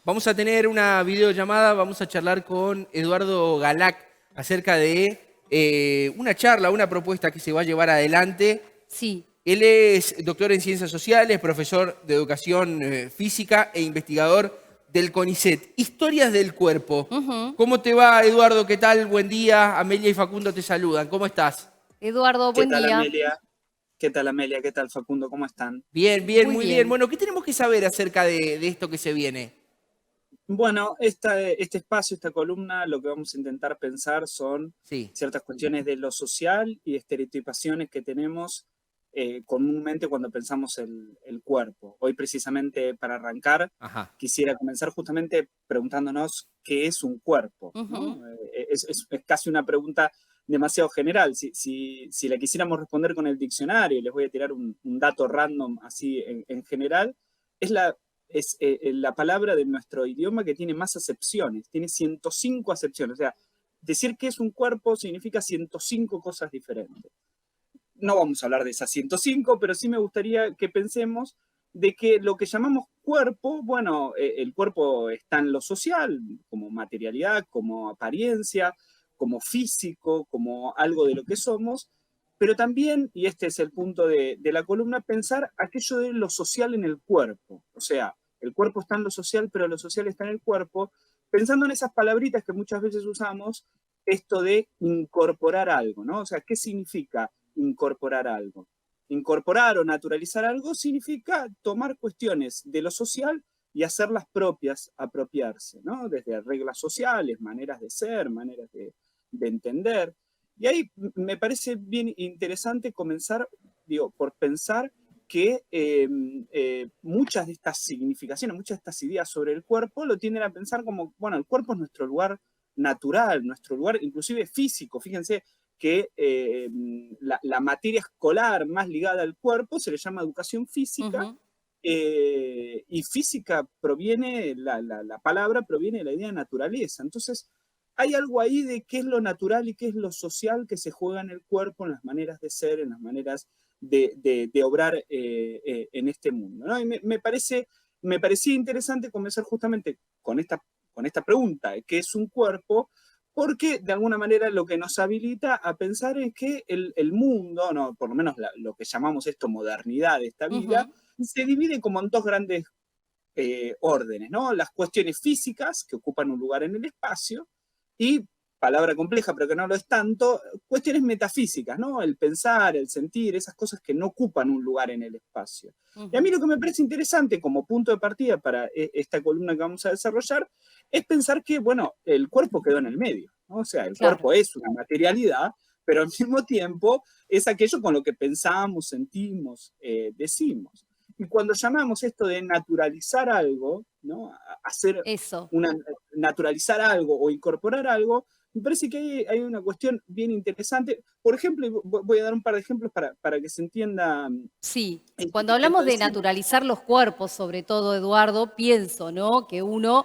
Vamos a tener una videollamada, vamos a charlar con Eduardo Galac acerca de una charla, una propuesta que se va a llevar adelante. Sí. Él es doctor en Ciencias Sociales, profesor de Educación Física e investigador del CONICET. Historias del cuerpo. Ujú. ¿Cómo te va, Eduardo? ¿Qué tal? Buen día. Amelia y Facundo te saludan. ¿Cómo estás? Eduardo, ¿Qué buen tal, día. Amelia? ¿Qué tal, Amelia? ¿Qué tal, Facundo? ¿Cómo están? Bien, bien, Muy muy bien. bien. Bueno, ¿qué tenemos que saber acerca de esto que se viene? Bueno, este espacio, esta columna, lo que vamos a intentar pensar son Sí. ciertas cuestiones de lo social y estereotipaciones que tenemos comúnmente cuando pensamos el cuerpo. Hoy, precisamente, para arrancar, Ajá. quisiera comenzar justamente preguntándonos qué es un cuerpo, Ujú. ¿no? Es casi una pregunta demasiado general. Si la quisiéramos responder con el diccionario, les voy a tirar un dato random así en general, es la palabra de nuestro idioma que tiene más acepciones, tiene 105 acepciones. O sea, decir que es un cuerpo significa 105 cosas diferentes. No vamos a hablar de esas 105, pero sí me gustaría que pensemos de que lo que llamamos cuerpo, bueno, el cuerpo está en lo social, como materialidad, como apariencia, como físico, como algo de lo que somos, pero también, y este es el punto de la columna, pensar aquello de lo social en el cuerpo. O sea, el cuerpo está en lo social, pero lo social está en el cuerpo, pensando en esas palabritas que muchas veces usamos, esto de incorporar algo, ¿no? O sea, ¿qué significa incorporar algo? Incorporar o naturalizar algo significa tomar cuestiones de lo social y hacerlas propias, apropiarse, ¿no? Desde reglas sociales, maneras de ser, maneras de entender. Y ahí me parece bien interesante comenzar, digo, por pensar que muchas de estas significaciones, muchas de estas ideas sobre el cuerpo lo tienden a pensar como, bueno, el cuerpo es nuestro lugar natural, nuestro lugar inclusive físico. Fíjense que la materia escolar más ligada al cuerpo se le llama educación física, Ujú. y física proviene, la palabra proviene de la idea de naturaleza. Entonces, hay algo ahí de qué es lo natural y qué es lo social que se juega en el cuerpo, en las maneras de ser, en las maneras de obrar en este mundo, ¿no? Y me parecía interesante comenzar justamente con esta pregunta, ¿qué es un cuerpo? Porque de alguna manera lo que nos habilita a pensar es que el mundo, no, por lo menos lo que llamamos esto modernidad de esta vida, Ujú. se divide como en dos grandes órdenes, ¿no? Las cuestiones físicas, que ocupan un lugar en el espacio, y, palabra compleja, pero que no lo es tanto, cuestiones metafísicas, ¿no? El pensar, el sentir, esas cosas que no ocupan un lugar en el espacio. Y a mí Ujú. lo que me parece interesante como punto de partida para esta columna que vamos a desarrollar es pensar que, bueno, el cuerpo quedó en el medio, ¿no? O sea, el Claro. cuerpo es una materialidad, pero al mismo tiempo es aquello con lo que pensamos, sentimos, decimos. Y cuando llamamos esto de naturalizar algo, ¿no? Hacer Eso. naturalizar algo o incorporar algo, me parece que hay una cuestión bien interesante. Por ejemplo, y voy a dar un par de ejemplos para que se entienda Sí. esto Cuando que intento hablamos de decir. naturalizar los cuerpos, sobre todo, Eduardo, pienso, ¿no? Que uno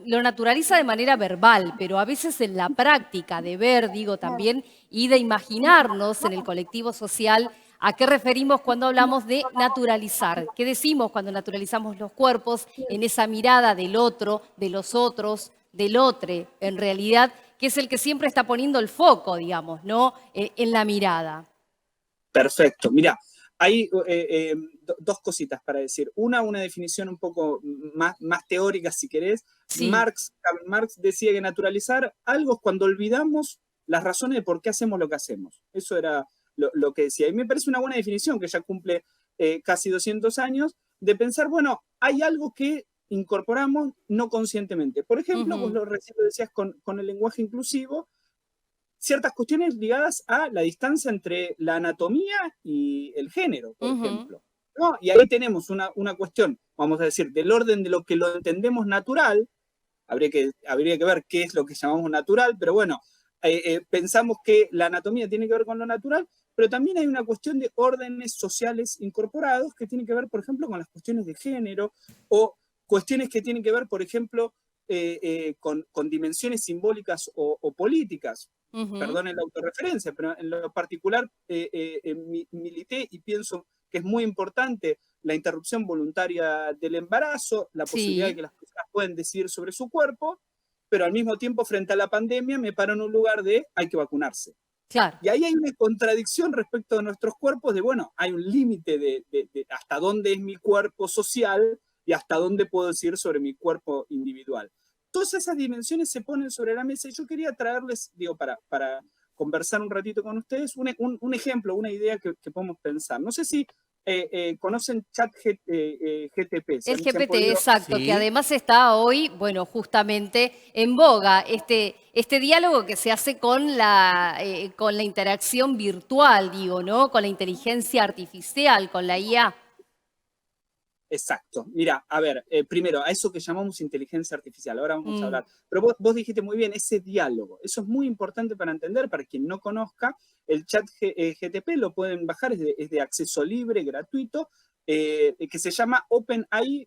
lo naturaliza de manera verbal, pero a veces en la práctica de ver, digo también, y de imaginarnos en el colectivo social a qué referimos cuando hablamos de naturalizar. ¿Qué decimos cuando naturalizamos los cuerpos en esa mirada del otro, de los otros, del otro, en realidad, que es el que siempre está poniendo el foco, digamos, ¿no? En la mirada. Perfecto. Mira, hay dos cositas para decir. Una definición un poco más teórica, si querés. Sí. Karl Marx decía que naturalizar algo es cuando olvidamos las razones de por qué hacemos lo que hacemos. Eso era lo que decía. Y me parece una buena definición, que ya cumple casi 200 años, de pensar, bueno, hay algo que incorporamos no conscientemente. Por ejemplo, vos Ujú. recién lo decías con el lenguaje inclusivo, ciertas cuestiones ligadas a la distancia entre la anatomía y el género, por Ujú. ejemplo, ¿no? Y ahí tenemos una cuestión, vamos a decir, del orden de lo que lo entendemos natural. Habría que ver qué es lo que llamamos natural, pero bueno, pensamos que la anatomía tiene que ver con lo natural, pero también hay una cuestión de órdenes sociales incorporados que tiene que ver, por ejemplo, con las cuestiones de género, o cuestiones que tienen que ver, por ejemplo, con dimensiones simbólicas o políticas. Ujú. Perdonen la autorreferencia, pero en lo particular milité y pienso que es muy importante la interrupción voluntaria del embarazo, la posibilidad de Sí. que las personas pueden decidir sobre su cuerpo, pero al mismo tiempo frente a la pandemia me paro en un lugar de hay que vacunarse. Claro. Y ahí hay una contradicción respecto de nuestros cuerpos de, bueno, hay un límite de hasta dónde es mi cuerpo social y hasta dónde puedo decidir sobre mi cuerpo individual. Todas esas dimensiones se ponen sobre la mesa y yo quería traerles, digo, para conversar un ratito con ustedes, un ejemplo, una idea que podemos pensar. No sé si conocen ChatGPT. El GPT, exacto, Sí. que además está hoy, bueno, justamente en boga, este diálogo que se hace con la interacción virtual, digo, ¿no? Con la inteligencia artificial, con la IA. Exacto. Mira, a ver, primero, a eso que llamamos inteligencia artificial, ahora vamos a hablar. Mm. Pero vos dijiste muy bien, ese diálogo, eso es muy importante para entender, para quien no conozca, el chat GTP lo pueden bajar, es de acceso libre, gratuito, que se llama OpenAI,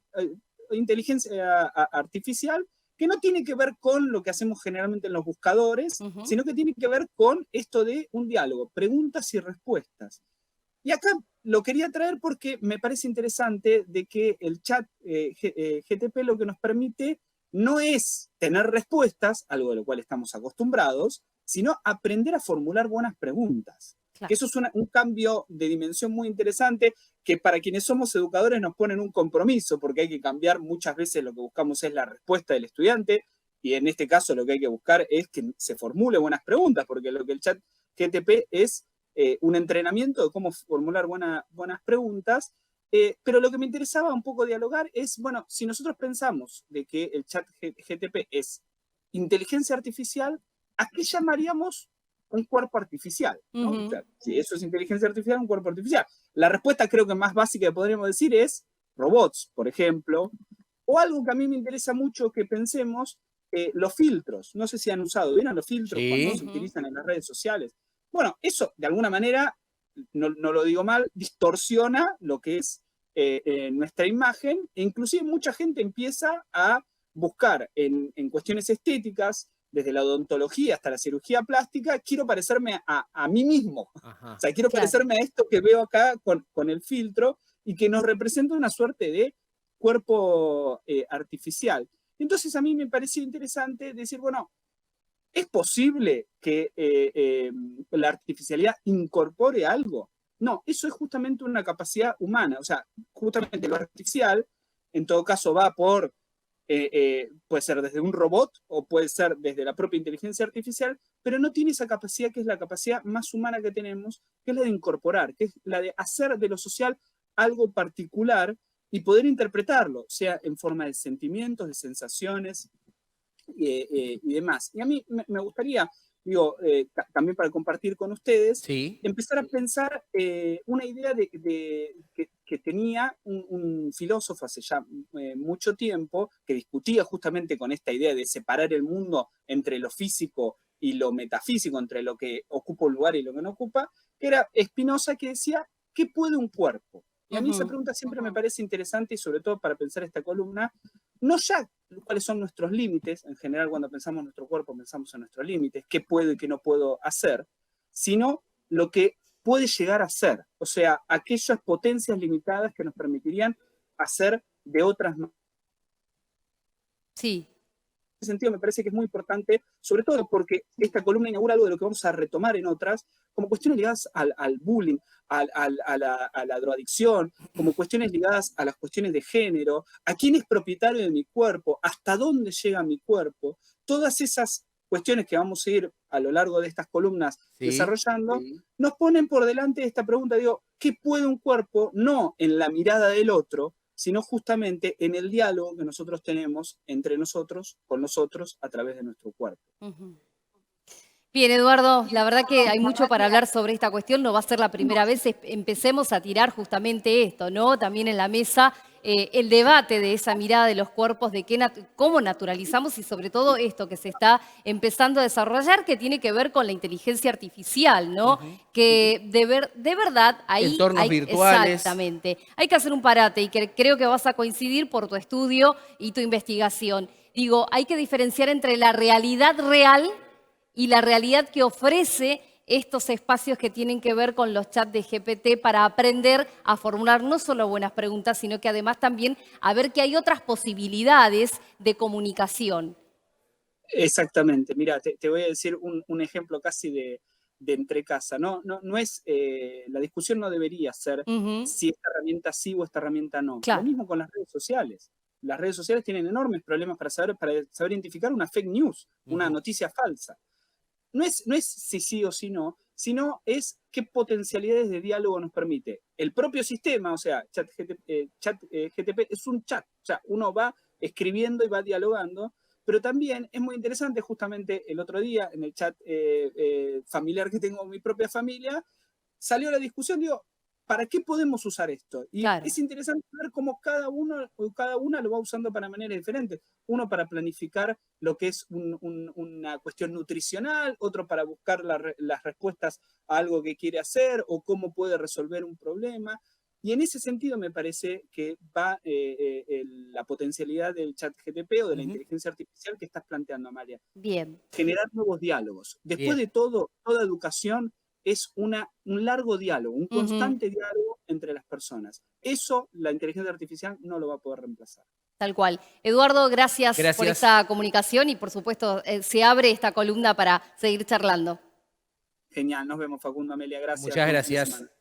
inteligencia artificial, que no tiene que ver con lo que hacemos generalmente en los buscadores, sino que tiene que ver con esto de un diálogo, preguntas y respuestas. Y acá lo quería traer porque me parece interesante de que el chat GTP lo que nos permite no es tener respuestas, algo de lo cual estamos acostumbrados, sino aprender a formular buenas preguntas. Claro. Que eso es un cambio de dimensión muy interesante que para quienes somos educadores nos ponen un compromiso porque hay que cambiar muchas veces lo que buscamos es la respuesta del estudiante y en este caso lo que hay que buscar es que se formule buenas preguntas porque lo que el chat GTP es un entrenamiento de cómo formular buenas preguntas, pero lo que me interesaba un poco dialogar es, bueno, si nosotros pensamos de que el chat GTP es inteligencia artificial, ¿a qué llamaríamos un cuerpo artificial? ¿No? O sea, si eso es inteligencia artificial, un cuerpo artificial. La respuesta creo que más básica que podríamos decir es robots, por ejemplo, o algo que a mí me interesa mucho que pensemos, los filtros. No sé si han usado, ¿vieron los filtros cuando se utilizan en las redes sociales? Bueno, eso de alguna manera, no lo digo mal, distorsiona lo que es nuestra imagen e inclusive mucha gente empieza a buscar en cuestiones estéticas, desde la odontología hasta la cirugía plástica, quiero parecerme a mí mismo. Ajá. O sea, quiero parecerme a esto que veo acá con el filtro y que nos representa una suerte de cuerpo artificial. Entonces a mí me parecía interesante decir, bueno, ¿es posible que la artificialidad incorpore algo? No, eso es justamente una capacidad humana. O sea, justamente lo artificial, en todo caso, va por, puede ser desde un robot o puede ser desde la propia inteligencia artificial, pero no tiene esa capacidad que es la capacidad más humana que tenemos, que es la de incorporar, que es la de hacer de lo social algo particular y poder interpretarlo, sea en forma de sentimientos, de sensaciones, y demás. Y a mí me gustaría, digo, también para compartir con ustedes, Sí. empezar a pensar una idea que tenía un filósofo hace ya mucho tiempo, que discutía justamente con esta idea de separar el mundo entre lo físico y lo metafísico, entre lo que ocupa un lugar y lo que no ocupa, que era Spinoza, que decía, ¿qué puede un cuerpo? Y a mí esa pregunta siempre me parece interesante y sobre todo para pensar esta columna, no ya cuáles son nuestros límites, en general cuando pensamos en nuestro cuerpo pensamos en nuestros límites, qué puedo y qué no puedo hacer, sino lo que puede llegar a ser, o sea, aquellas potencias limitadas que nos permitirían hacer de otras maneras. Sí. En ese sentido me parece que es muy importante, sobre todo porque esta columna inaugura algo de lo que vamos a retomar en otras, como cuestiones ligadas al bullying, a la drogadicción, como cuestiones ligadas a las cuestiones de género, a quién es propietario de mi cuerpo, hasta dónde llega mi cuerpo, todas esas cuestiones que vamos a ir a lo largo de estas columnas desarrollando, nos ponen por delante esta pregunta, digo, ¿qué puede un cuerpo? No en la mirada del otro, sino justamente en el diálogo que nosotros tenemos entre nosotros, con nosotros, a través de nuestro cuerpo. Bien, Eduardo, la verdad que hay mucho para hablar sobre esta cuestión, no va a ser la primera vez, empecemos a tirar justamente esto, ¿no? También en la mesa el debate de esa mirada de los cuerpos, de cómo naturalizamos y sobre todo esto que se está empezando a desarrollar, que tiene que ver con la inteligencia artificial, ¿no? Que de verdad ahí entornos virtuales. Exactamente. Hay que hacer un parate y creo que vas a coincidir por tu estudio y tu investigación. Digo, hay que diferenciar entre la realidad real y la realidad que ofrece estos espacios que tienen que ver con los chats de GPT para aprender a formular no solo buenas preguntas, sino que además también a ver que hay otras posibilidades de comunicación. Exactamente. Mira, te voy a decir un ejemplo casi de entre casa. No es, la discusión no debería ser si esta herramienta sí o esta herramienta no. Claro. Lo mismo con las redes sociales. Las redes sociales tienen enormes problemas para saber identificar una fake news, una noticia falsa. No es si sí o si no, sino es qué potencialidades de diálogo nos permite. El propio sistema, o sea, GTP es un chat, o sea, uno va escribiendo y va dialogando, pero también es muy interesante, justamente el otro día en el chat familiar que tengo con mi propia familia, salió la discusión, digo, ¿para qué podemos usar esto? Y Claro. es interesante ver cómo cada uno o cada una lo va usando para maneras diferentes. Uno para planificar lo que es una cuestión nutricional, otro para buscar las respuestas a algo que quiere hacer o cómo puede resolver un problema. Y en ese sentido me parece que va la potencialidad del chat GTP o de la inteligencia artificial que estás planteando, Amalia. Bien. Generar nuevos diálogos. Después Bien. de todo, toda educación es un largo diálogo, un constante diálogo entre las personas. Eso la inteligencia artificial no lo va a poder reemplazar. Tal cual. Eduardo, gracias por Gracias. esta comunicación y por supuesto se abre esta columna para seguir charlando. Genial, nos vemos Facundo, Amelia, gracias. Muchas Buen fin de gracias. semana.